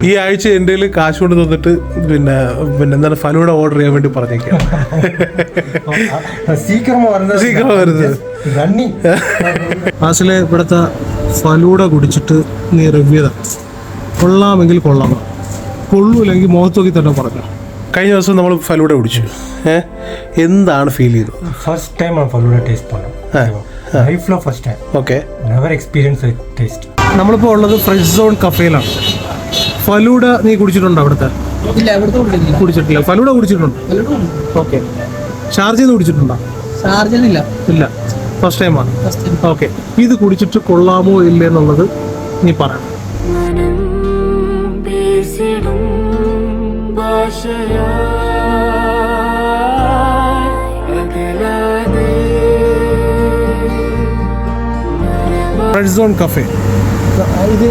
ഈ ആഴ്ച എൻ്റെ കയ്യിൽ കാശ് കൊണ്ട് തന്നിട്ട് പിന്നെ എന്താണ് ഫലൂഡ ഓർഡർ ചെയ്യാൻ വേണ്ടി പറഞ്ഞേക്കാം. സീക്രം വരുന്നത് ക്ലാസ്സിലെ ഇവിടുത്തെ ഫലൂഡ കുടിച്ചിട്ട് നീ റിവ്യൂ ചെയ്ത കൊള്ളാമെങ്കിൽ കൊള്ളാം, കൊള്ളൂല്ലെങ്കിൽ മുഖത്തോക്കി തന്നെ പറഞ്ഞു. കഴിഞ്ഞ ദിവസം നമ്മൾ ഫലൂഡ കുടിച്ചു. എന്താണ് ഫീൽ ചെയ്തത്? ഫസ്റ്റ് ടൈം ഫലൂഡ ടേസ്റ്റ് പണം ലൈഫിൽ first time. Okay, never experience taste. നമ്മളിപ്പോൾ ഉള്ളത് ഫ്രഷ് സോൺ കഫേയിലാണ്. ഫലൂഡ നീ കുടിച്ചിട്ടുണ്ടോ അവിടുത്തെ? കുടിച്ചിട്ടില്ല. ഫലൂഡ കുടിച്ചിട്ടുണ്ട്. ഓക്കെ, ഷാർജയിൽ കുടിച്ചിട്ടുണ്ടോ? ഷാർജയിലില്ല. ഇല്ല, ഫസ്റ്റ് ടൈമാണ്. ഓക്കെ, ഇത് കുടിച്ചിട്ട് കൊള്ളാമോ ഇല്ല എന്നുള്ളത് നീ പറയണം. ഫ്രഷ് സോൺ കഫേ ഇത്